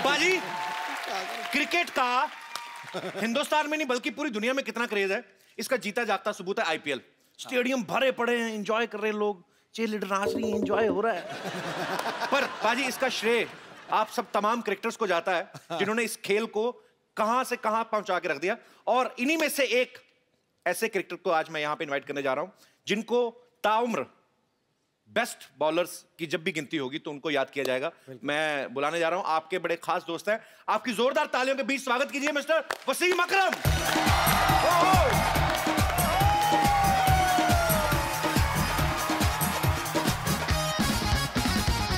बाजी, क्रिकेट का हिंदुस्तान में नहीं बल्कि पूरी दुनिया में कितना क्रेज है, इसका जीता जागता सबूत है आईपीएल। स्टेडियम भरे पड़े हैं, एंजॉय कर रहे हैं लोग, चीयर लीडर नाच रही है, एंजॉय हो रहा है। पर बाजी, इसका श्रेय आप सब तमाम क्रिकेटर्स को जाता है जिन्होंने इस खेल को कहां से कहां पहुंचा के रख दिया। और इन्हीं में से एक ऐसे क्रिकेटर को आज मैं यहां पे इनवाइट करने जा रहा हूं जिनको ताउम्र बेस्ट बॉलर्स की जब भी गिनती होगी तो उनको याद किया जाएगा। मैं बुलाने जा रहा हूं, आपके बड़े खास दोस्त हैं, आपकी जोरदार तालियों के बीच स्वागत कीजिए मिस्टर वसीम अकरम।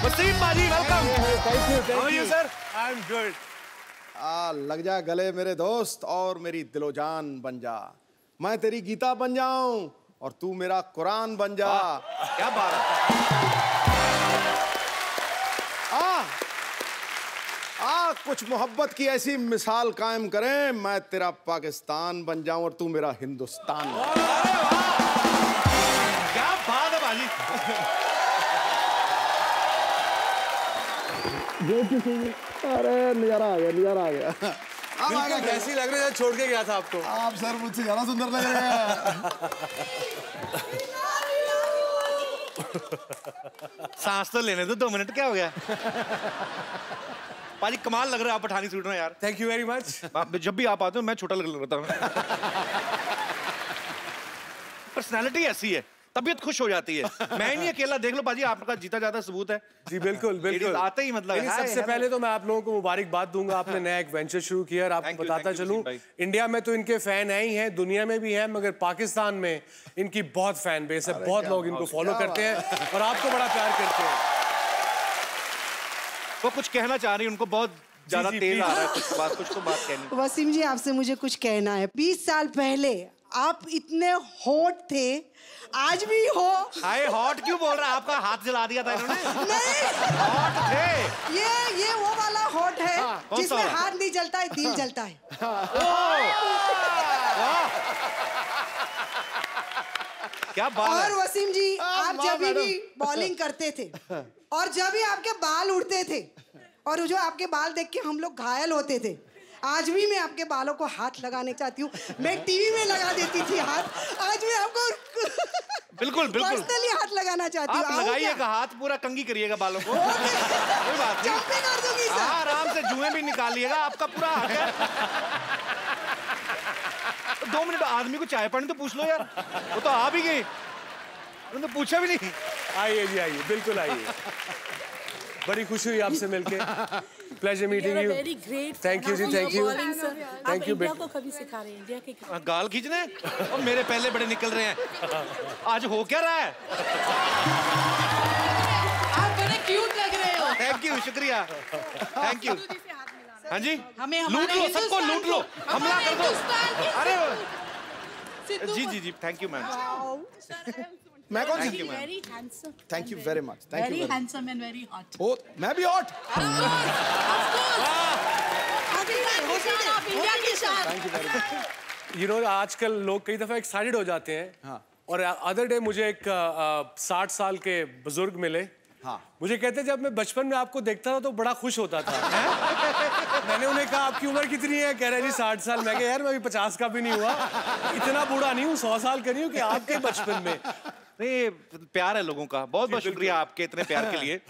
वसीम बाजी, welcome. Thank you sir. I am good. लग जा गले मेरे दोस्त और मेरी दिलो जान बन जा। मैं तेरी गीता बन जाऊं और तू मेरा कुरान बन जा। क्या बात है। कुछ मोहब्बत की ऐसी मिसाल कायम करें, मैं तेरा पाकिस्तान बन जाऊं और तू मेरा हिंदुस्तान। क्या बात है बाजी। अरे नजारा आ गया, नजारा आ गया। कैसी लग रही है? छोड़ के गया था आपको। आप सर मुझसे ज्यादा सुंदर लग रहे हैं। सांस तो लेने दो 2 मिनट, क्या हो गया? पाजी कमाल लग रहा है आप पठानी सूट में यार। Thank you very much. जब भी आप आते हो मैं छोटा लग रहा हूँ। पर्सनालिटी ऐसी है, तबीयत खुश हो जाती है। मैं ही नहीं अकेला, देख लो बाजी, आपका जीता जाता सबूत है। जी बिल्कुल बिल्कुल। आते ही मतलब सबसे पहले तो मैं आप लोगों को मुबारकबाद दूंगा, आपने नया एक वेंचर शुरू किया। और आपको बताता चलूं, इंडिया में तो इनके फैन है ही हैं, दुनिया में भी है, मगर पाकिस्तान में इनकी बहुत फैन बेस है, बहुत लोग इनको फॉलो करते हैं और आपको बड़ा प्यार करते हैं। वो कुछ कहना चाह रही है, उनको बहुत ज्यादा तेज आ रहा है, कुछ तो बात कहनी। वसीम जी, आपसे मुझे कुछ कहना है। 20 साल पहले आप इतने हॉट थे, आज भी हो। हाय, हॉट क्यों बोल रहा है? आपका हाथ जला दिया था इन्होंने। नहीं, हॉट थे। ये वो वाला हॉट है जिसमें हाथ नहीं जलता है, दिल जलता है। क्या बात है। और वसीम जी, आप जब भी बॉलिंग करते थे और जब भी आपके बाल उड़ते थे और जो आपके बाल देख के हम लोग घायल होते थे, आज भी मैं आपके बालों को हाथ लगाने चाहती हूँ। मैं टीवी में लगा देती थी हाथ, आज मैं आपको बिल्कुल पर्सनली हाथ लगाना चाहती हूँ। आप लगाइएगा हाथ, पूरा कंघी करिएगा बालों को। कोई बात नहीं, कर दूंगी सर। आराम से जुएं भी निकालिएगा, आपका पूरा हक है। 2 मिनट आदमी को चाय पानी तो पूछ लो यार, वो तो आ भी गई, उन्होंने तो पूछा भी नहीं। आइए जी, आइए, बिल्कुल आइए। बड़ी खुशी हुई आपसे मिलके। Pleasure meeting you. Thank you जी, thank you, thank you. India को कभी सिखा रहे हैं इंडिया के गाल खींचने और मेरे पहले बड़े निकल रहे हैं। आज हो क्या रहा है? आप बड़े क्यूट लग रहे हो। थैंक यू, शुक्रिया, थैंक यू। हाँ जी, हमें लूट लो, सबको लूट लो, हमला कर दो। अरे जी जी जी, थैंक यू मैम। मैं कौन सी? Very handsome. Thank you very much. Thank very you. Handsome and very hot. ओ, मैं भी हॉट। इंडिया की शान। यू नो, आजकल लोग कई दफा एक्साइटेड हो जाते हैं। हाँ। और अदर डे मुझे एक 60 साल के बुजुर्ग मिले। हाँ। मुझे कहते जब मैं बचपन में आपको देखता था तो बड़ा खुश होता था। मैंने उन्हें कहा आपकी उम्र कितनी है? कह रहे जी 60 साल। मैं कहा यार मैं अभी 50 का भी नहीं हुआ, इतना बूढ़ा नहीं हूँ, 100 साल का नहीं हूँ कि आपके बचपन में। नहीं, प्यार है लोगों का। बहुत बहुत शुक्रिया आपके इतने प्यार के लिए।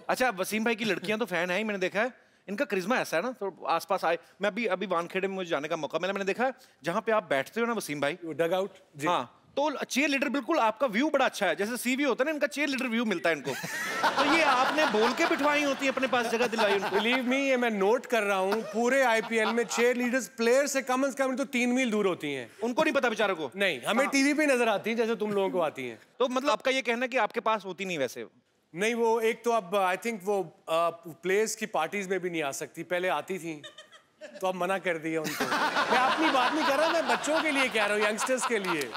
अच्छा, वसीम भाई की लड़कियां तो फैन है ही, मैंने देखा है। इनका करिश्मा ऐसा है ना, तो आसपास आए, मैं अभी वानखेड़े में मुझे जाने का मौका मिला, मैंने देखा जहाँ पे आप बैठते हो ना वसीम भाई, डग आउट। हाँ, तो चेयर लीडर बिल्कुल आपका व्यू बड़ा अच्छा है, जैसे सीवी होता है ना, इनका चेयर लीडर व्यू मिलता है इनको। तो ये आपने बोल के बिठवाई होती है अपने पास, जगह दिलाई उनको। बिलीव मी, ये मैं नोट कर रहा हूँ, पूरे आईपीएल में चेयर लीडर्स प्लेयर से कम तो 3 मील दूर होती हैं। उनको नहीं पता बेचारों को। नहीं, हमें टीवी पे नजर आती है जैसे तुम लोगों को आती हैं। तो मतलब आपका ये कहना है कि आपके पास होती नहीं वैसे? नहीं, वो एक तो अब आई थिंक वो प्लेयर्स की पार्टीज में भी नहीं आ सकती, पहले आती थी तो अब मना कर दिया उनको। मैं अपनी बात नहीं कर रहा, मैं बच्चों के लिए कह रहा हूँ, यंगस्टर्स के लिए।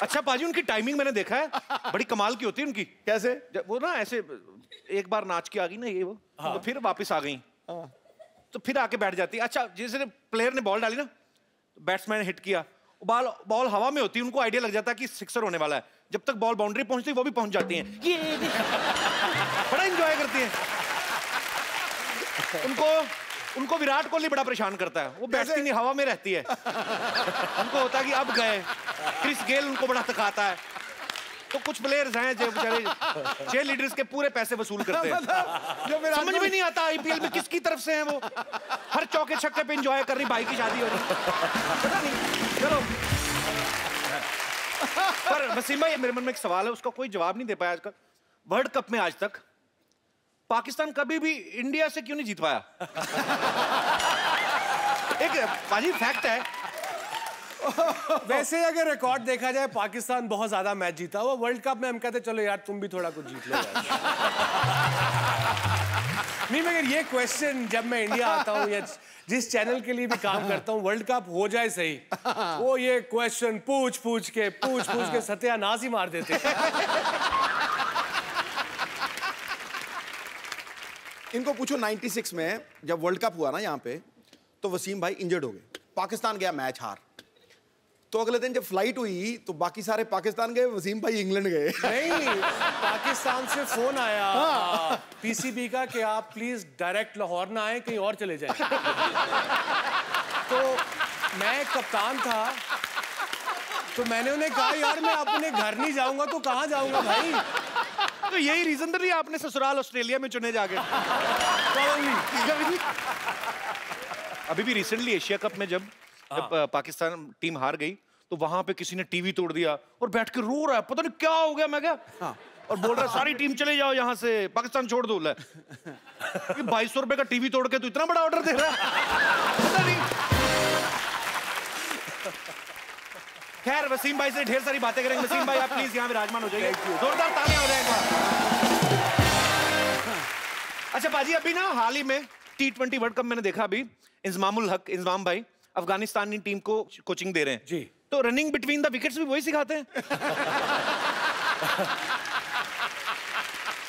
अच्छा पाजी, उनकी टाइमिंग मैंने देखा है, बड़ी कमाल की होती है उनकी। कैसे? वो ना ऐसे एक बार नाच के आ गई ना ये वो, हाँ। तो फिर वापस आ गई, हाँ। तो फिर आके बैठ जाती। अच्छा, जैसे प्लेयर ने बॉल डाली ना, बैट्समैन हिट किया, बॉल हवा में होती है, उनको आइडिया लग जाता है कि सिक्सर होने वाला है। जब तक बॉल बाउंड्री पहुंचती वो भी पहुंच जाती हैं। ये बड़ा एंजॉय करती हैं। उनको विराट कोहली बड़ा परेशान करता है, वो बैठती नहीं, हवा में रहती है। उनको होता है कि अब गए। क्रिस गेल उनको बड़ा थकाता है। तो कुछ प्लेयर्स हैं जो बेचारे चीयर लीडर्स के पूरे पैसे वसूल करते हैं। समझ में नहीं आता आईपीएल में किसकी तरफ से हैं वो। हर चौके छक्के पे एंजॉय कर रही, भाई की शादी हो रही, पता नहीं। चलो, पर वसीम भाई मेरे मन में एक सवाल है, उसका कोई जवाब नहीं दे पाया। आजकल वर्ल्ड कप में आज तक पाकिस्तान कभी भी इंडिया से क्यों नहीं जीत पाया? एक बाजी फैक्ट है। वैसे अगर रिकॉर्ड देखा जाए, पाकिस्तान बहुत ज्यादा मैच जीता हुआ। वर्ल्ड कप में हम कहते चलो यार तुम भी थोड़ा कुछ जीत लो यार। नहीं, मगर ये क्वेश्चन जब मैं इंडिया आता हूँ या जिस चैनल के लिए भी काम करता हूँ, वर्ल्ड कप हो जाए सही, वो ये क्वेश्चन पूछ पूछ के सत्यानाश ही मार देते। इनको पूछो 96 में जब वर्ल्ड कप हुआ ना यहाँ पे, तो वसीम भाई इंजर्ड हो गए, पाकिस्तान गया मैच हार। तो अगले दिन जब फ्लाइट हुई तो बाकी सारे पाकिस्तान गए, वसीम भाई इंग्लैंड गए। नहीं, पाकिस्तान से फोन आया पीसीबी का कि आप प्लीज डायरेक्ट लाहौर ना आए, कहीं और चले जाएं। तो मैं कप्तान था, तो मैंने उन्हें कहा यार मैं अपने घर नहीं जाऊंगा तो कहाँ जाऊंगा भाई। तो यही रीजन तो नहीं आपने ससुराल ऑस्ट्रेलिया में चुने जाके। अभी भी रिसेंटली एशिया कप में जब पाकिस्तान टीम हार गई तो वहां पे किसी ने टीवी तोड़ दिया और बैठ के रो रहा है, पता नहीं क्या हो गया। मैं क्या और बोल रहा है सारी टीम चले जाओ यहाँ से, पाकिस्तान छोड़ दो। 2200 रुपए का टीवी तोड़ के तो इतना बड़ा ऑर्डर दे रहा है, पता नहीं। खैर, वसीम भाई से ढेर सारी बातें करेंगे। वसीम भाई आप प्लीज यहाँ विराजमान हो जाइए, जोरदार तालियां हो जाएगा। अच्छा बाजी, अभी ना हाल ही में T20 वर्ल्ड कप मैंने देखा, अभी इंजमामुल हक इंजमाम भाई अफगानिस्तानी टीम को कोचिंग दे रहे हैं जी। तो रनिंग बिटवीन द विकेट्स भी वही सिखाते हैं।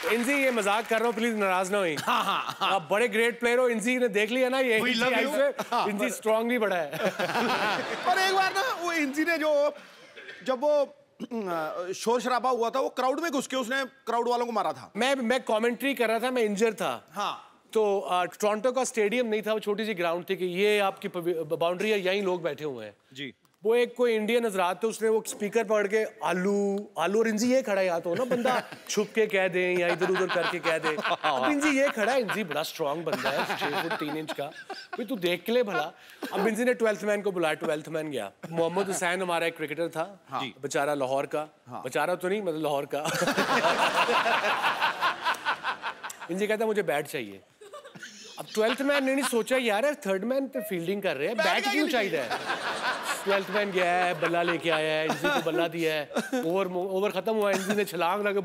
इंजी, ये मजाक कर रहा हूँ, प्लीज नाराज ना हुई। आप बड़े ग्रेट प्लेयर हो, इंजी ने देख लिया ना ये इंजी स्ट्रांगली बड़ा है। पर एक बार ना वो इंजी ने जब वो शोर शराबा हुआ था, वो क्राउड में घुस के उसने क्राउड वालों को मारा था। मैं कमेंट्री कर रहा था, मैं इंजर था। हाँ। तो टोरंटो का स्टेडियम नहीं था, वो छोटी सी ग्राउंड थी कि ये आपकी बाउंड्री है, यहीं लोग बैठे हुए हैं जी। वो एक कोई इंडियन हजरात थे, उसने वो स्पीकर पकड़ के आलू आलू, और इंजी ये खड़ा है, या तो ना बंदा छुप के कह दे या इधर उधर करके कह दे। अब इंजी ये खड़ा है, इंजी बड़ा स्ट्रांग बंदा है, 6 फुट 3 इंच का, भाई तू देख के ले भला। अब इंजी ने 12th मैन को बुलाया, 12th मैन गया। मोहम्मद हुसैन हमारा एक क्रिकेटर था, बेचारा लाहौर का, बेचारा तो नहीं मतलब लाहौर का। इंजी कहता मुझे बैट चाहिए। अब 12th मैन ने नहीं सोचा यार 3rd मैन पे फील्डिंग कर रहे हैं, बैट क्यों चाहिए है। 12th मैन गया है, बल्ला लेके आया है, इंजी को बल्ला दिया है, ओवर खत्म हुआ, इंजी ने छलांग लगा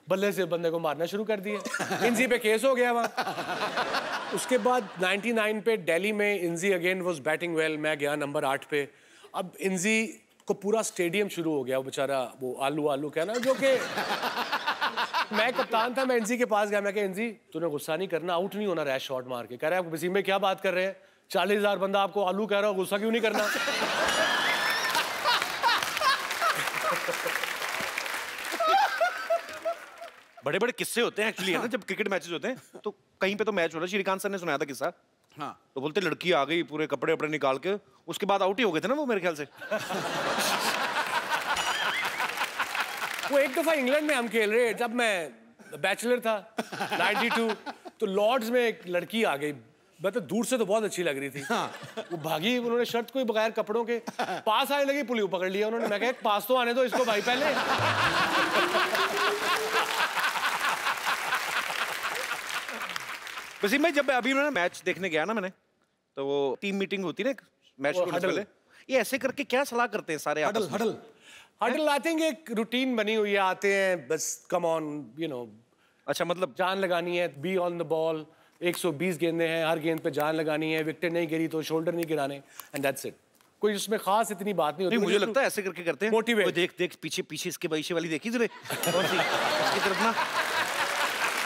बल्ले से बंदे को मारना शुरू कर दिया। इंजी पे केस हो गया वहाँ। उसके बाद 99 पे दिल्ली में इंजी अगेन वाज बैटिंग वेल, मैं गया नंबर 8 पे। अब इंजी को पूरा स्टेडियम शुरू हो गया, वो बेचारा वो आलू आलू कहना, जो कि मैं कप्तान था, मैं इंजी के पास गया, मैं कहा इंजी तूने गुस्सा नहीं करना, आउट नहीं होना रैश शॉट मार के। कह रहा है वसीम में क्या बात कर रहे हैं, 40,000 बंदा आपको आलू कह रहा हो, गुस्सा क्यों नहीं करना। बड़े बड़े किस्से होते हैं एक्चुअली, है ना, जब क्रिकेट मैचेस होते हैं तो कहीं पे तो मैच हो रहा है, श्रीकांत सर ने सुनाया था किस्सा। हाँ। तो बोलते लड़की आ गई पूरे कपड़े वपड़े निकाल के, उसके बाद आउट ही हो गए थे ना वो मेरे ख्याल से। वो एक दफा इंग्लैंड में हम खेल रहे, जब मैं बैचलर था 92, तो लॉर्ड्स में एक लड़की आ गई, मतलब दूर से तो बहुत अच्छी लग रही थी। वो भागी, उन्होंने शर्ट को बगैर कपड़ों के पास आने लगी, पुलिस पकड़ लिया उन्होंने। मैं कहा पास तो आने दो इसको भाई पहले। वसीम भाई जब अभी उन्होंने मैच देखने गया ना मैंने, तो वो टीम मीटिंग होती है ना मैच को पहले, ये ऐसे करके क्या सलाह करते हैं सारे आपस में? हडल आई थिंक एक रूटीन बनी हुई है, आते हैं बस कम ऑन यू नो। अच्छा, मतलब जान लगानी है, बी ऑन द बॉल, 120 गेंदें हैं, हर गेंद पे जान लगानी है, विकेट नहीं गिरी तो शोल्डर नहीं गिराने, एंड दैट्स इट। कोई उसमें खास इतनी बात नहीं होती। मुझे लगता है ऐसे करके करते हैं, मोटिवेट। देख देख पीछे पीछे इसके बैशे वाली देखी तुझे कौन सी इसकी तरफ ना,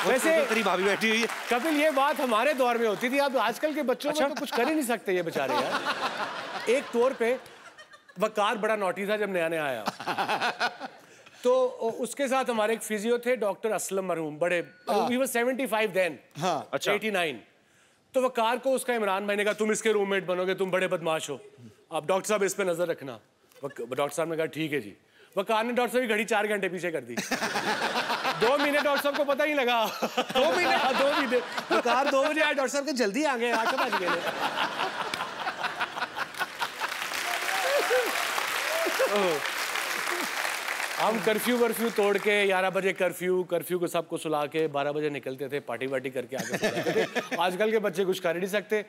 वैसे तेरी भाभी बैठी हुई है। कपिल ये बात हमारे दौर में होती थी, अब आजकल के बच्चों में तो कुछ कर ही नहीं सकते ये बेचारे यार। एक तौर पे वकार बड़ा नोटी था जब नया नया आया, तो उसके साथ हमारे एक फिजियो थे डॉक्टर असलम मरहूम, बड़े he was 75 then, 89। तो वकार को उसका इमरान भाई ने कहा तुम इसके रूममेट बनोगे, तुम बड़े बदमाश हो, अब डॉक्टर साहब इस पे नजर रखना। डॉक्टर साहब ने कहा ठीक है जी। वकार ने डॉक्टर साहब की घड़ी 4 घंटे पीछे कर दी। 2 महीने डॉक्टर साहब को पता ही लगा। 2 महीने वकार 2 बजे आए, डॉक्टर साहब के जल्दी आ गए, 8 बज गए। हम कर्फ्यू तोड़ के 11 बजे कर्फ्यू को सबको सुला के 12 बजे निकलते थे, पार्टी वार्टी करके आगे जाते थे। आजकल के बच्चे कुछ कर ही नहीं सकते।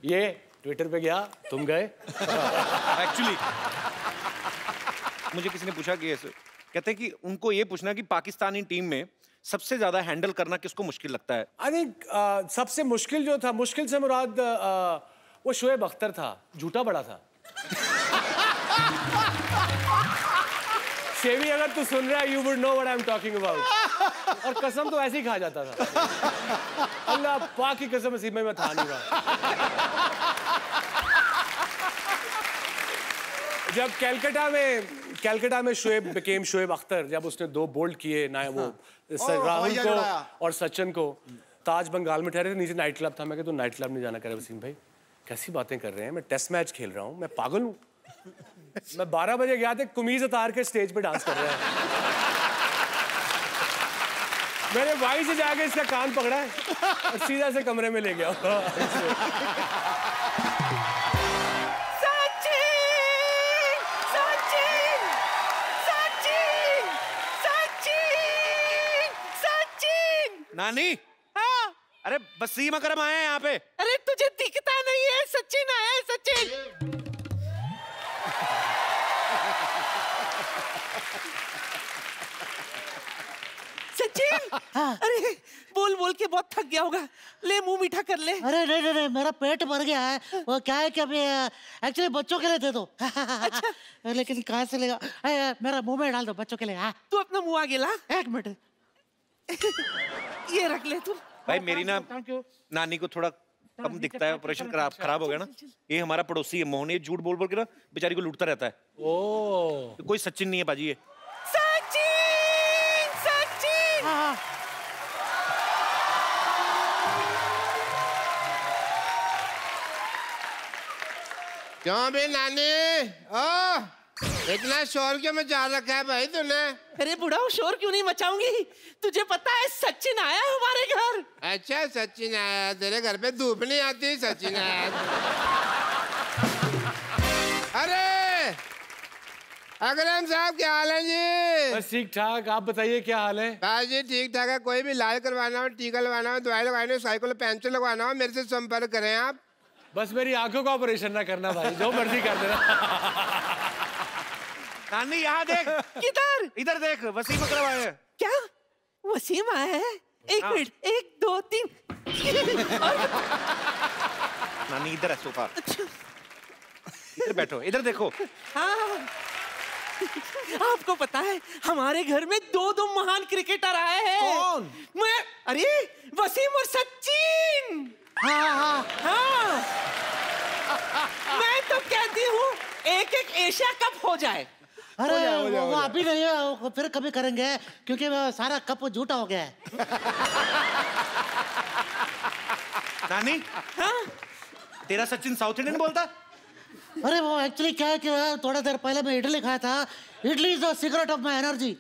ये ट्विटर पे गया, तुम गए। एक्चुअली मुझे किसी ने पूछा कि ऐसे कहते हैं कि उनको ये पूछना कि पाकिस्तानी टीम में सबसे ज्यादा हैंडल करना किसको मुश्किल लगता है? आई थिंक सबसे मुश्किल जो था, मुश्किल से मुराद वो शोएब अख्तर था, झूठा बड़ा था। शेवी अगर तू सुन रहा है, you would know what I am talking about. और कसम तो ऐसे ही खा जाता था। अल्लाह पाक की कसम, नसीब में मैं था नहीं रहा। जब कैलकाटा में शोएब अख्तर, जब उसने 2 बोल्ड किए ना, वो राहुल को और सचिन को, ताज बंगाल में ठहरे थे, नीचे नाइट क्लब था। मैं कहता तू नाइट क्लब नहीं जाना। करे वसीम भाई कैसी बातें कर रहे हैं, मैं टेस्ट मैच खेल रहा हूँ, मैं पागल हूँ। मैं 12 बजे गया था, कमीज उतार के स्टेज पे डांस कर रहा है। मैंने वहीं से जाके इसका कान पकड़ा है और सीधा से कमरे में ले गया। नानी, हाँ? अरे वसीम अकरम आए हैं यहाँ पे। अरे तुझे दिखता नहीं है, सचिन आया है, सचिन। सचिन, हाँ। अरे बोल बोल के बहुत थक गया होगा, ले मुंह मीठा कर ले। अरे नहीं, मेरा पेट भर गया है। वो क्या है कि अभी एक्चुअली बच्चों के लिए दे दो। अच्छा। लेकिन कहाँ से लेगा? मेरा मुंह में डाल दो बच्चों के लिए। हाँ। तू अपना मुंह आगे ला। 1 मिनट। ये रख ले तू। भाई मेरी ना नानी को थोड़ा कम दिखता है, ऑपरेशन खराब हो गया ना। ये हमारा पड़ोसी है मोहन, ये झूठ बोल बोल के ना बेचारी को लूटता रहता है। ओ, तो कोई सचिन नहीं है बाजी ये। सचिन, सचिन। हाँ। क्यों बे नानी, इतना शोर क्यों मचा रखा है भाई तूने? अरे बुढ़ा, शोर क्यों नहीं मचाऊंगी? तुझे पता है सचिन आया है हमारे घर। अच्छा सचिन आया, तेरे घर पे धूप नहीं आती? सचिन आया। अरे अकरम साहब क्या हाल है जी? बस ठीक ठाक, आप बताइए क्या हाल है? हाँ जी ठीक ठाक है। कोई भी इलाज करवाना हो, टीका लगवाना हो, दवाई लगवानी हो, साइकिल पंचर लगवाना हो, मेरे से संपर्क करें आप। बस मेरी आंखों का ऑपरेशन ना करना भाई, जो मर्जी कर देना। नानी यहाँ देख। किधर? इधर देख, वसीम अकरम आए हैं। क्या वसीम आया है? 1 मिनट, 1 2 3। नानी इधर है सोफा। इधर बैठो, इधर देखो। हाँ, आपको पता है हमारे घर में 2 महान क्रिकेटर आए हैं। कौन? अरे वसीम और सचिन। हाँ। मैं तो कहती हूँ एक एशिया कप हो जाए। अरे वो अभी नहीं है, वो फिर कभी करेंगे, क्योंकि सारा कप झूठा हो गया है। नानी, हाँ? तेरा सचिन साउथ इंडियन बोलता? अरे वो एक्चुअली क्या है कि थोड़ा देर पहले मैं इडली खाया था। Idli is the secret of my energy.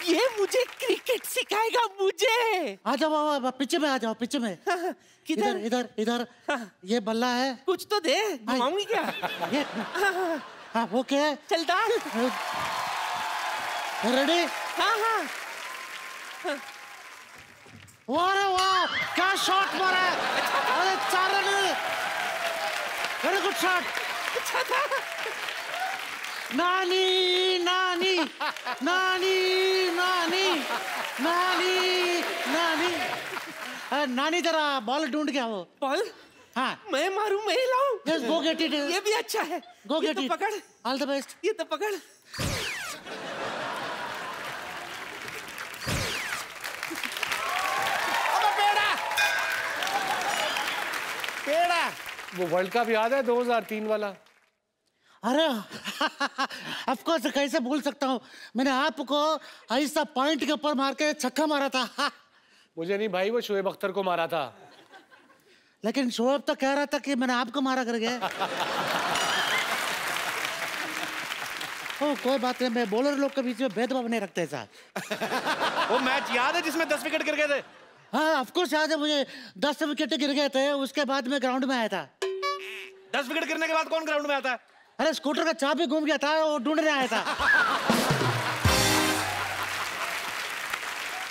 ये मुझे क्रिकेट सिखाएगा मुझे। आ जाओ पीछे में, आ जाओ पीछे में। किधर? इधर इधर। ये बल्ला है, कुछ तो दे, घुमाऊंगी क्या? ये हाँ, वो क्या है? चल डाल। रेडी? हाँ हाँ। अरे वाह, क्या शॉट मारा है! अरे 4 रन, वेरी गुड शॉट। अच्छा था। नानी नानी नानी नानी नानी नानी नानी जरा बॉल ढूंढ के आओ। बॉल? हाँ। मैं मारूं, मैं लाऊं? Yes, go get it. ये भी अच्छा है। Go get it. पकड़। All the best. ये तो पकड़। वो वर्ल्ड कप याद है 2003 वाला? अरे ऑफ कोर्स, कैसे भूल सकता हूँ। मैंने आपको ऐसा पॉइंट के ऊपर मार के छक्का मारा था। मुझे नहीं भाई, वो शोएब अख्तर को मारा था। लेकिन शोएब तो कह रहा था कि मैंने आपको मारा करके। ओ कोई बात नहीं, मैं बॉलर लोग के बीच में भेदभाव नहीं रखते साहब। वो मैच याद है जिसमें 10 विकेट गिर गए थे? हाँ ऑफ कोर्स याद है मुझे, 10 विकेट गिर गए थे। उसके बाद मैं ग्राउंड में आया था। 10 विकेट गिरने के बाद कौन ग्राउंड में आता है? अरे स्कूटर का चाबी घूम गया था, वो ढूंढने आया था।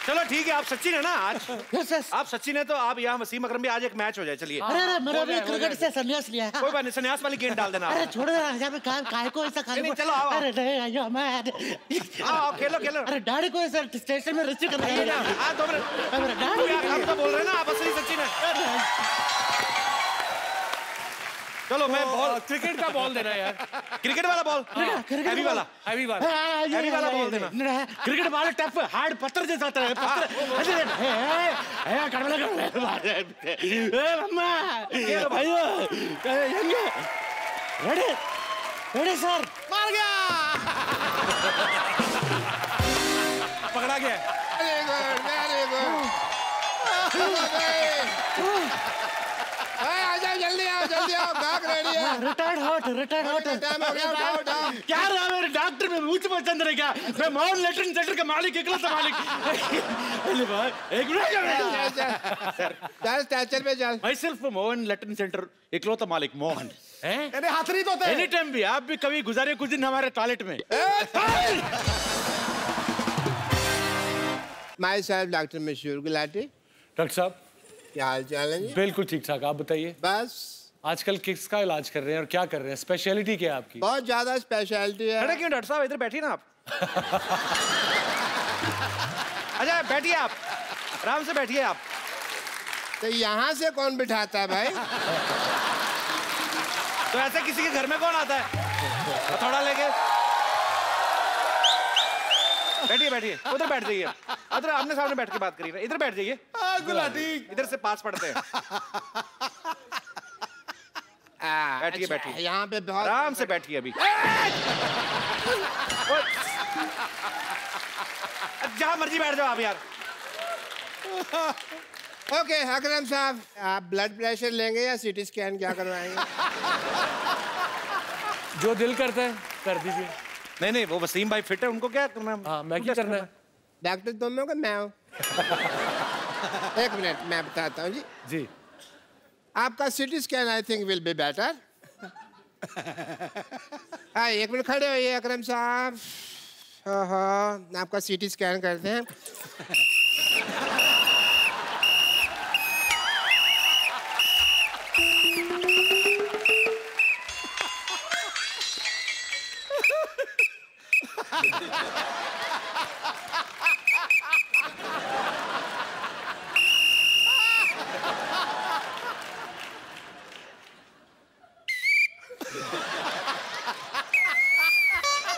चलो ठीक है, आप सचिन है ना आज? Yes yes. आप सचिन है तो आप यहाँ वसीम अकरम भी, आज एक मैच हो जाए। चलिए। अरे मेरा भी क्रिकेट से संन्यास लिया है। कोई बात नहीं, संन्यास वाली गेंद डाल देना। अरे छोड़ दे, काय को ऐसा खाली। नहीं, चलो आओ। अरे नहीं आइयो मैं। आओ खेलो खेलो। अरे डैडी को ऐसा स्टेशन में रिसीव करना है ना। 2 मिनट। अरे डैडी आप तो बोल रहे हैं ना आप असली सचिन है। चलो मैं बॉल, क्रिकेट का बॉल देना यार। क्रिकेट वाला बॉल, हैवी वाला, हैवी वाला, हैवी वाला बॉल देना। क्रिकेट बॉल टफ हार्ड पत्थर जैसा होता है। Ready sir. मार गया। पकड़ा गया। Very good, very good. आजा जल्दी आओ, जल्दी आओ, गाग रेडी है। Retired hot, retired hot. Time हो गया, उठाओ उठाओ। क्या रहा मेरे डॉक्टर में मुझ पसंद रहे क्या? मैं मोहन लेटरिन सेंटर का मालिक, इकलौता मालिक। अरे भाई एक मिनट। चल स्ट्रेचर पे चल। भाई सिर्फ मोहन लेटरिन सेंटर, इकलौता मालिक मोहन। अरे हाथ नहीं धोते। एनी टाइम भी, आप भी कभी गुजारे कुछ दिन हमारे टॉयलेट में। माय सेल्फ डॉक्टर मशहूर गुलाटी। डॉक्टर साहब क्या हाल चाल है जी? बिल्कुल ठीक ठाक, आप बताइए। बस आजकल किसका इलाज कर रहे हैं और क्या कर रहे हैं? स्पेशलिटी क्या है आपकी? बहुत ज्यादा स्पेशलिटी है। अरे क्यों डॉक्टर साहब, इधर बैठिए ना आप। अच्छा बैठिए आप, आराम से बैठिए आप। तो यहाँ से कौन बिठाता है भाई? तो ऐसे किसी के घर में कौन आता है हथौड़ा लेके? बैठिए बैठिए, उधर बैठ जाइए। उधर आमने सामने बैठ के बात करिए। इधर बैठ जाइए। गुलाटी। इधर से पास पढ़ते हैं। बैठिए बैठिए, यहाँ पे बहुत आराम से बैठिए। अभी जहाँ मर्जी बैठ जाओ आप यार। ओके अकरम साहब, आप ब्लड प्रेशर लेंगे या सीटी स्कैन क्या करवाएंगे? जो दिल करता है कर दीजिए। नहीं नहीं, वो वसीम भाई फिट है, उनको क्या करना है? हाँ मैं क्या करना है? डॉक्टर तुम हो कि मैं हूँ? एक मिनट मैं बताता हूँ जी। जी आपका CT scan I think will be better. हाँ एक मिनट खड़े होइए अकरम साहब। हाँ आपका सीटी स्कैन करते हैं।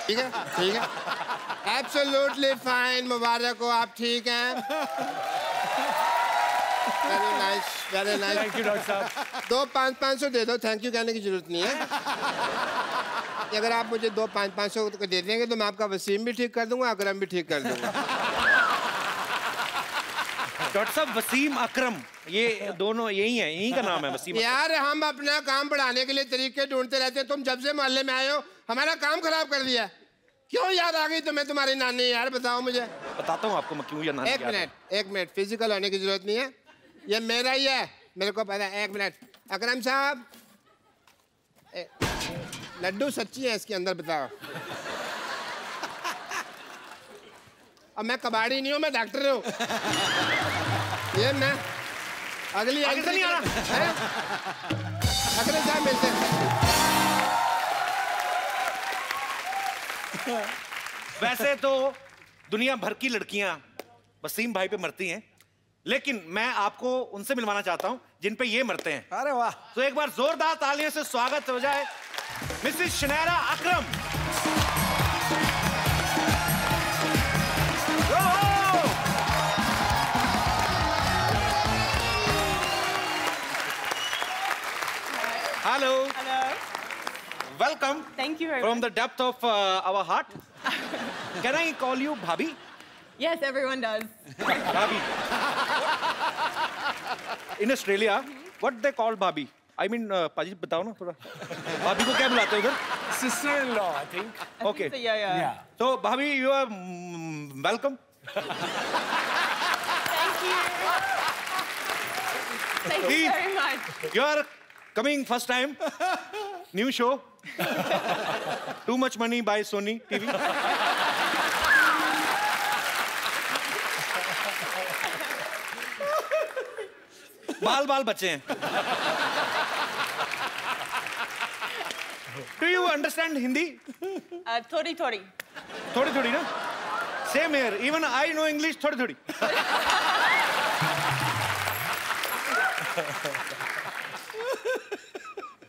ठीक है ठीक है, एब्सोल्युटली फाइन। मुबारक हो, आप ठीक हैं। Very nice, very nice. Thank you doctor साहब। 2 500 दे दो, थैंक यू कहने की जरूरत नहीं है। अगर आप मुझे 2 500 दे देंगे तो मैं आपका वसीम भी ठीक कर दूंगा, अकरम भी ठीक कर दूंगा। डॉक्टर साहब वसीम अकरम, ये दोनों यही है, यही का नाम है वसीम। यार हम अपना काम बढ़ाने के लिए तरीके ढूंढते रहते हैं। तुम जब से मोहल्ले में आए हो हमारा काम खराब कर दिया। क्यों याद आ गई तुम्हें तुम्हारी नानी? यार बताओ मुझे। बताता हूँ आपको मैं क्यों नानी एक मिनट, फिजिकल होने की जरूरत नहीं है, ये मेरा ही है, मेरे को पता है। एक मिनट अकरम साहब, लड्डू सच्ची है इसके अंदर, बताओ। अब मैं कबाड़ी नहीं हूँ, मैं डॉक्टर हूँ। ये मैं अगली नहीं आ रहा। अकरम साहब मिलते हैं। वैसे तो दुनिया भर की लड़कियां वसीम भाई पे मरती हैं, लेकिन मैं आपको उनसे मिलवाना चाहता हूं जिन पे ये मरते हैं। अरे वाह। तो एक बार जोरदार तालियों से स्वागत हो जाए Mrs Shaniera Akram. Hello. Welcome welcome. Thank you very From much. the depth of our heart. Can I call you Bhabhi? Yes, everyone does. Bhabhi. In Australia, what they call Bhabhi? I mean, पाजी बताओ ना थोड़ा. Bhabhi को क्या बुलाते हैं उधर? Sister-in-law, I think. Okay. So, yeah. So Bhabhi, you are welcome. Thank you. Thank you very much. You are coming first time. New show. Too much money by Sony TV. बाल बचे हैं. Do you understand Hindi? Thodi. थोड़ी ना. Same here. Even I know English थोड़ी.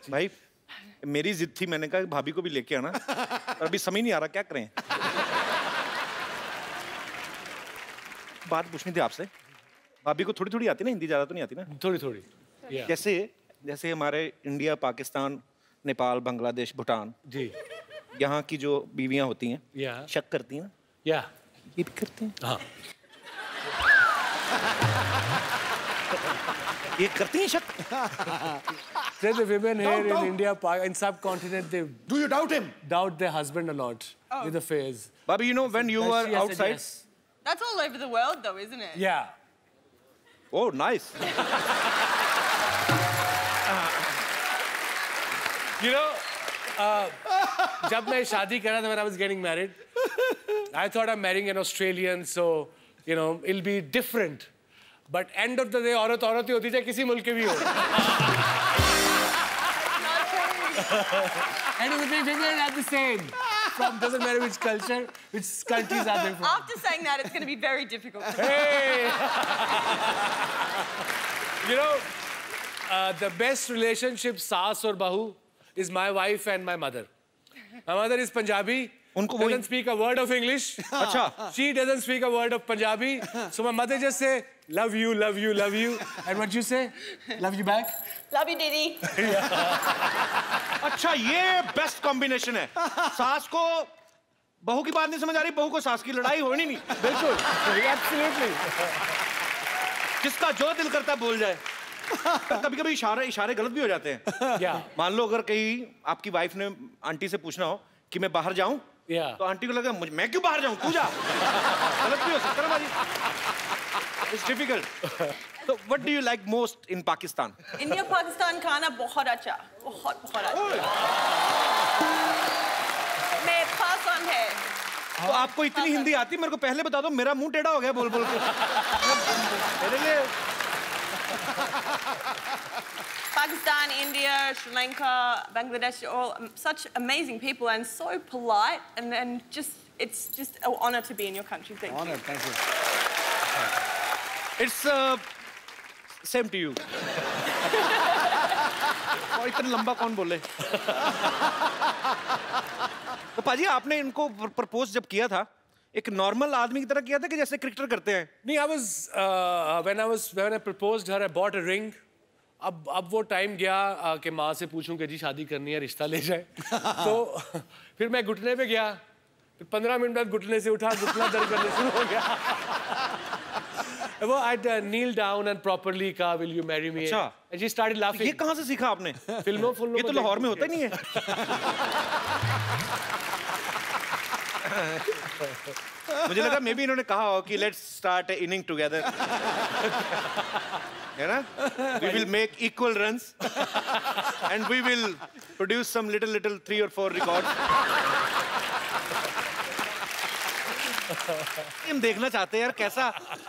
भाई मेरी जिद थी, मैंने कहा भाभी को भी लेके आना, और अभी समझ नहीं आ रहा क्या करें. बात पूछनी थी आपसे. भाभी को थोड़ी आती ना हिंदी, ज्यादा तो नहीं आती ना? थोड़ी. जैसे हमारे इंडिया, पाकिस्तान, नेपाल, बांग्लादेश, भूटान जी, यहाँ की जो बीवियां होती हैं, शक करती हैं. ये भी करते हैं. हाँ. ये करती हैं शक. Say the women here in India, in subcontinent, they Do you doubt him? doubt their husband a lot with affairs. Bhabhi, you know when you were outside? Yes. That's all over the world, though, isn't it? Yeah. Oh, nice. You know, जब मैं शादी कर रहा था, when I was getting married, I thought I'm marrying an Australian, so you know it'll be different. But end of the day, औरत ही होती है, किसी मुल्क के भी हो. End of the day, women are the same. From doesn't matter which culture, which countries are they from. After saying that, it's going to be very difficult. Hey! You know, the best relationship, saas or bahu, is my wife and my mother. My mother is Punjabi. Doesn't speak a word of English. She doesn't speak a word of Punjabi. So my mother just say, love you. And what you say? Love you back? Love you, Didi. अच्छा, ये best combination है. सास को बहू की बात नहीं समझ आ रही, बहू को सास की लड़ाई होनी नहीं. बिल्कुल. Absolutely. जिसका जो दिल करता है बोल जाए. कभी-कभी इशारे गलत भी हो जाते हैं. मान लो अगर कहीं आपकी वाइफ ने आंटी से पूछना हो कि मैं बाहर जाऊं, तो आंटी को लगा मैं क्यों बाहर जाऊं, तू जा. गलत भी हो सकता है बाजी. It's difficult. So what do you like most in Pakistan? India, Pakistan खाना बहुत अच्छा. मैं पसंद है. तो आपको इतनी हिंदी आती, मेरे को पहले बता दो, मेरा मुंह टेढ़ा हो गया बोल के. मेरे लिए Pakistan, India, Sri Lanka, Bangladesh, all such amazing people and so polite, and then it's just an honor to be in your country. Thank you. Honor, thank you. It's same to you. और इतना लंबा कौन बोले? तो पाजी आपने इनको propose जब किया था, एक नॉर्मल आदमी की तरह किया था कि जैसे क्रिकेटर करते हैं? नहीं, when I proposed her, I bought a ring. अब वो टाइम गया कि माँ से पूछूं कि जी शादी करनी है, रिश्ता ले जाए. तो फिर मैं घुटने पे गया, फिर 15 मिनट बाद घुटने से उठा, घुटना दर्द करने शुरू हो गया. वो I'd kneel down and properly कहा, will you marry me? अच्छा. And she started laughing. ये कहाँ से सीखा आपने? फिल्मों ये तो लाहौर में होता ही नहीं है. मुझे लगा मे बी इन्होंने कहा हो कि let's start an inning together. है ना? We will make equal runs and we will produce some little 3 or 4 records. हम देखना चाहते हैं यार कैसा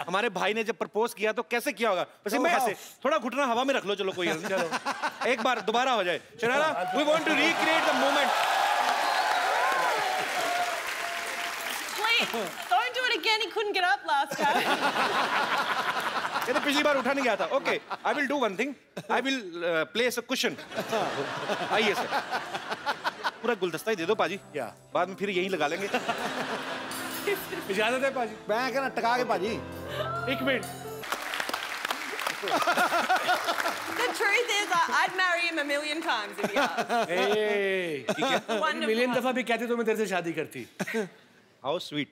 हमारे भाई ने जब प्रपोज किया तो कैसे किया होगा. वैसे मैं ऐसे थोड़ा घुटना हवा में रख लो, चलो कोई चलो एक बार दोबारा हो जाए. Sharara, we want to recreate the moment. Please, don't do it again. He couldn't get up last time. ये तो पिछली बार उठा नहीं गया था. Okay, I will do one thing. I will place a cushion. आइए सर, पूरा गुलदस्ता ही दे दो पाजी. बाद में फिर यही लगा लेंगे. इजाजत है पाजी? मैं कहना टका के पाजी. एक minute. The truth is, I'd marry him a million times if he asked. Million दफा भी कहती तो मैं तेरे से शादी करती. How sweet.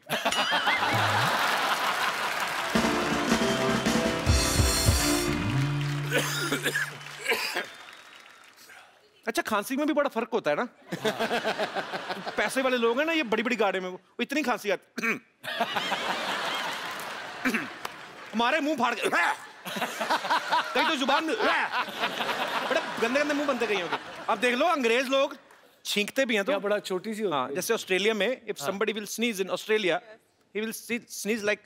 अच्छा, खांसी में भी बड़ा फर्क होता है ना. पैसे वाले लोग हैं ना, ये बड़ी बड़ी गाड़ी में वो इतनी खांसी आती. हमारे मुंह फाड़ के कहीं तो जुबान में बड़े गंदे गंदे मुंह बनते कहीं होंगे. अब देख लो, अंग्रेज लोग छींकते भी हैं तो बड़ा छोटी सी होती है. जैसे ऑस्ट्रेलिया में if somebody will sneeze in Australia, he will sneeze like.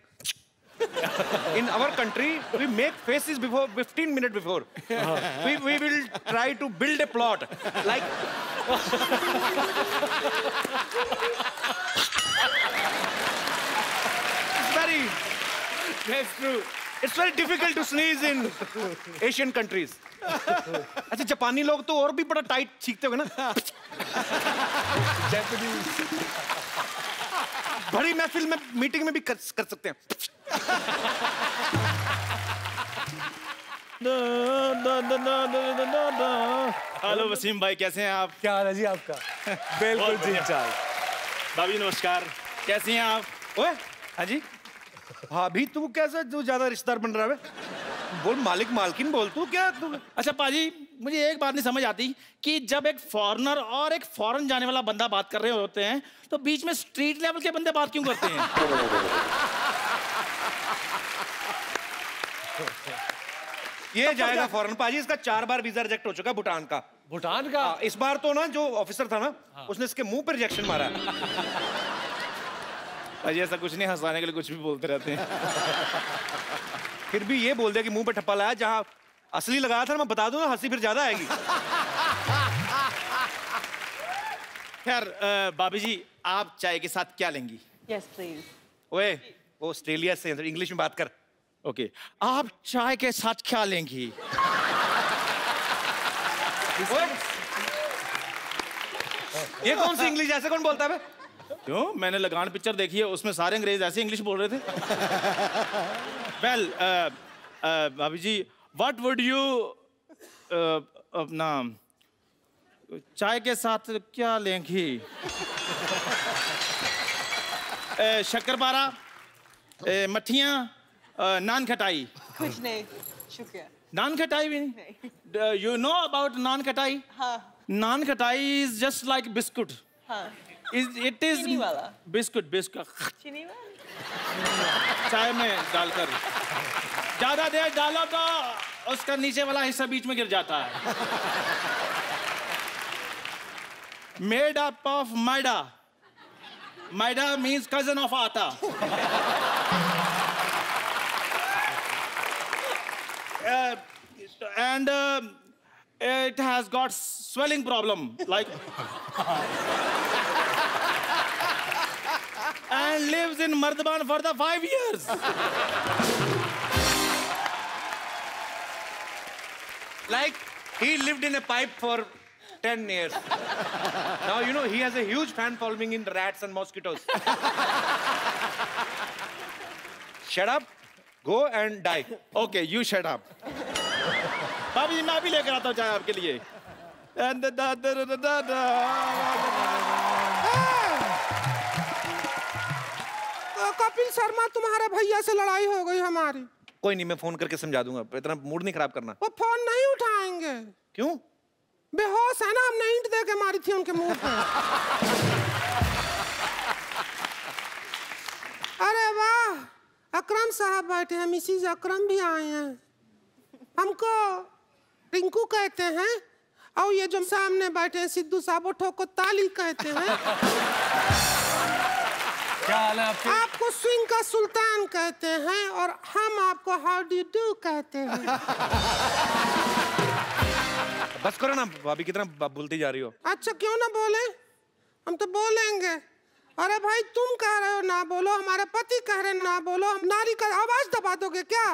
In our country, we make faces before 15 minutes before. We will try to build a plot like. That's true. It's very difficult to sneeze in Asian countries. अच्छा, जापानी लोग तो और भी बड़ा tight छींकते होंगे ना. बड़ी महफिल में, मीटिंग में भी कर सकते हैं. हेलो वसीम भाई, कैसे हैं आप? क्या हाल है जी आपका? बिल्कुल ठीक ठाक. भाभी नमस्कार, कैसी हैं आप? ओए, हाँ जी. भाभी तू कैसा, तू ज्यादा रिश्तेदार बन रहा है? बोल मालिक मालकिन बोल, तू क्या तू? अच्छा पाजी, मुझे एक बात नहीं समझ आती कि जब एक फॉरेनर और एक फॉरेन जाने वाला बंदा बात कर रहे होते हैं तो बीच में स्ट्रीट लेवल के बंदे बात क्यों करते हैं? ये जाएगा फॉरेन पाजी. इसका 4 बार वीजा रिजेक्ट हो चुका भूटान का. भूटान का? इस बार तो ना जो ऑफिसर था ना, उसने इसके मुंह पे रिजेक्शन मारा. पाजी ऐसा कुछ नहीं, हंसाने के लिए कुछ भी बोलते रहते हैं. फिर भी ये बोल दिया कि मुंह पे ठप्पा लाया. जहां असली लगाया था ना, मैं बता दूं ना, हंसी फिर ज्यादा आएगी. खैर भाभी जी, आप चाय के साथ क्या लेंगी? Yes, please. ओए, वो ऑस्ट्रेलिया से इंग्लिश में बात कर. ओके, आप चाय के साथ क्या लेंगी? ये कौन सी इंग्लिश, ऐसे कौन बोलता है? क्यों, मैंने लगान पिक्चर देखी है, उसमें सारे अंग्रेज ऐसे इंग्लिश बोल रहे थे. वेल भाभी जी, व्हाट वुड यू अपना चाय के साथ क्या लेंगी? शक्करपारा, मठियाँ, नान खटाई. कुछ नहीं, शुक्रिया. नान खटाई भी नहीं? यू नो अबाउट नान खटाई? हाँ. नान खटाई इज जस्ट लाइक बिस्कुट. हाँ. It is चीनी वाला. बिस्कुट. चीनी वाला. चाय में डालकर ज्यादा देर डालो तो उसका नीचे वाला हिस्सा बीच में गिर जाता है. Made up of maida. Maida means cousin of atta. And it has got swelling problem, like. And lives in Mardaban for the 5 years. Like he lived in a pipe for 10 years. Now you know he has a huge fan following in rats and mosquitoes. Shut up, go and die. Okay, you shut up. भाभी जी, मैं भी लेकर आता हूँ चाय आपके लिए. कपिल शर्मा, तुम्हारे भैया से लड़ाई हो गई हमारी. कोई नहीं, मैं फोन करके समझा दूंगा. इतना मूड नहीं खराब करना. वो फोन नहीं उठाएंगे. क्यों? बेहोश है ना, हमने ईंट दे के मारी थी उनके मुंह पे. अरे वाह, अकरम साहब बैठे हैं, मिसिज अकरम भी आए हैं. हमको रिंकू कहते हैं, और ये जो सामने बैठे हैं सिद्धू साहब, वो ठोको ताली कहते हैं. क्या हाल है आपके? आपको स्विंग का सुल्तान कहते हैं और हम आपको हाउ डू डू कहते हैं. बस करो ना भाभी, कितना बोलती जा रही हो. अच्छा, क्यों ना बोले, हम तो बोलेंगे. अरे भाई, तुम कह रहे हो ना बोलो, हमारे पति कह रहे ना बोलो, हम नारी का आवाज दबा दोगे क्या?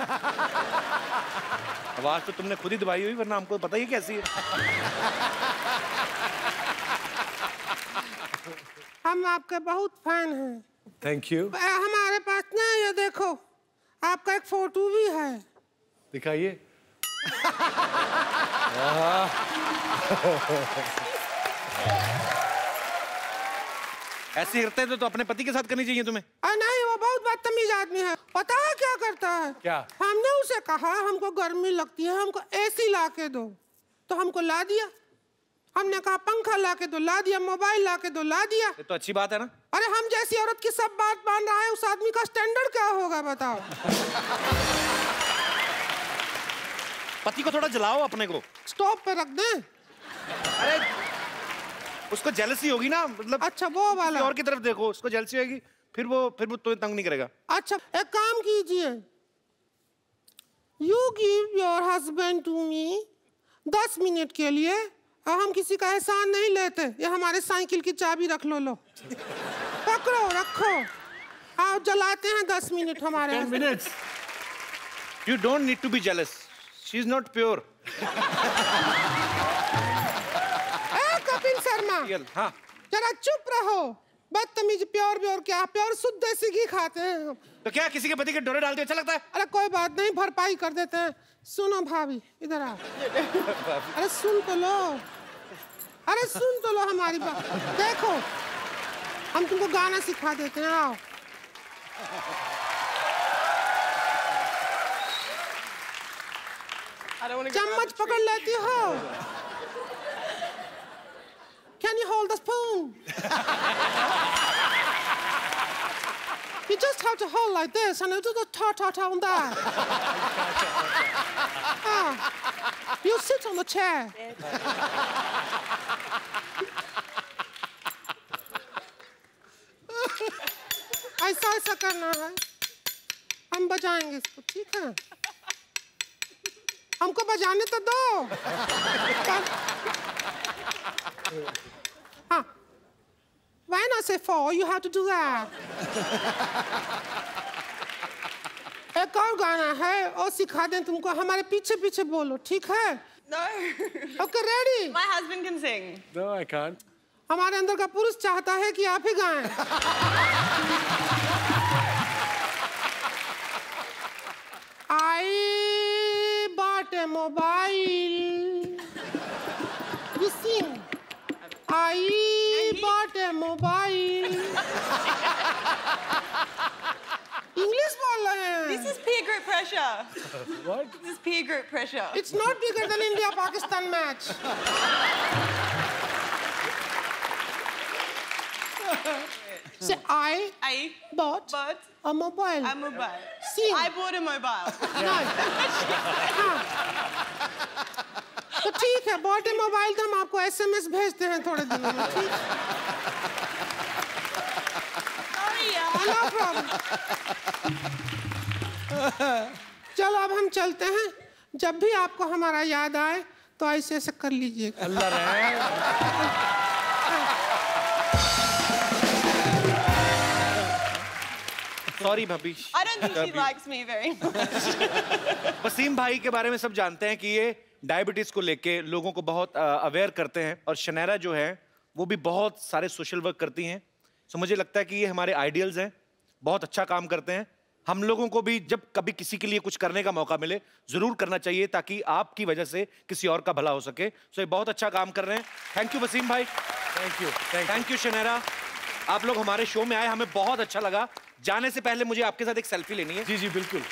आवाज तो तुमने खुद ही दबाई हुई, वरना हमको पता ही कैसी है. हम आपके बहुत फैन हैं. Thank you. हमारे पास ना, ये देखो, आपका एक फोटो भी है. दिखाइए. ऐसे करते हैं तो अपने पति के साथ करनी चाहिए तुम्हें। नहीं, वो बहुत बदतमीज आदमी है। पता है क्या करता है? क्या? हमने उसे कहा हमको गर्मी लगती है, हमको एसी ला के दो, तो हमको ला दिया। हमने कहा पंखा ला के दो, ला दिया। मोबाइल ला के दो, ला दिया। ये तो अच्छी बात है ना। अरे हम जैसी औरत की सब बात मान रहा है, उस आदमी का स्टैंडर्ड क्या होगा बताओ। पति को थोड़ा जलाओ अपने को। स्टॉप पे रख दे। अरे उसको जेलसी होगी ना, मतलब अच्छा वो वाला। और की तरफ देखो, उसको जेलसी होगी, फिर वो तुम्हें तंग नहीं करेगा। अच्छा एक काम कीजिए, you give your husband to me 10 minute के लिए, और हम किसी का एहसान नहीं लेते। ये हमारे साइकिल की चाबी रख लो, लो पकड़ो, रखो, आओ जलाते हैं 10 मिनट हमारे। 10 minutes. You don't need to be jealous. She is not pure. Kapil Sharma, हाँ। जरा चुप रहो। बदतमीज। प्योर प्योर क्या, प्योर शुद्ध देसी घी खाते हैं। तो क्या किसी के पति के डोरे डालते अच्छा लगता है? अरे कोई बात नहीं, भरपाई कर देते हैं। सुनो भाभी, इधर आओ। अरे सुन तो लो, अरे सुन तो लो हमारी बात। देखो हम तुमको गाना सिखा देते हैं, आओ। चम्मच पकड़ लेती हो? Can you hold the spoon? You just have to hold like this and you do the ta-ta-ta on that. You sit on the chair. ऐसा करना है, हम बजाएंगे इसको, ठीक है? हमको बजाने तो दो। हाँ, when I say 4, you have to do that. एक और गाना है, और सिखा दें तुमको, हमारे पीछे पीछे बोलो, ठीक है? No. Okay, ready? My husband can sing. No, I can't. हमारे अंदर का पुरुष चाहता है कि आप ही गाएं। I bought a mobile. You sing. I bought a mobile. English बोल रहे हैं। This is peer group pressure. What? This is peer group pressure. It's not bigger than India-Pakistan match. Say I bought a mobile. A mobile. Sing. I bought a mobile. हाँ। तो ठीक है, bot mobile तो हम आपको SMS भेजते हैं थोड़े दिनों में, ठीक? No problem. चलो अब हम चलते हैं। जब भी आपको हमारा याद आए तो ऐसे ऐसे कर लीजिएगा। अल्लाह रहे। Sorry भाभी। I don't think she likes me very much. Wasim भाई के बारे में सब जानते हैं कि ये डायबिटीज को लेके लोगों को बहुत अवेयर करते हैं, और शनैरा जो है वो भी बहुत सारे सोशल वर्क करती हैं। सो मुझे लगता है कि ये हमारे आइडियल्स हैं, बहुत अच्छा काम करते हैं। हम लोगों को भी जब कभी किसी के लिए कुछ करने का मौका मिले जरूर करना चाहिए, ताकि आपकी वजह से किसी और का भला हो सके। सो ये बहुत अच्छा काम कर रहे हैं। थैंक यू वसीम भाई। Thank you Shaniera. आप लोग हमारे शो में आए, हमें बहुत अच्छा लगा। जाने से पहले मुझे आपके साथ एक सेल्फी लेनी है। जी जी बिल्कुल।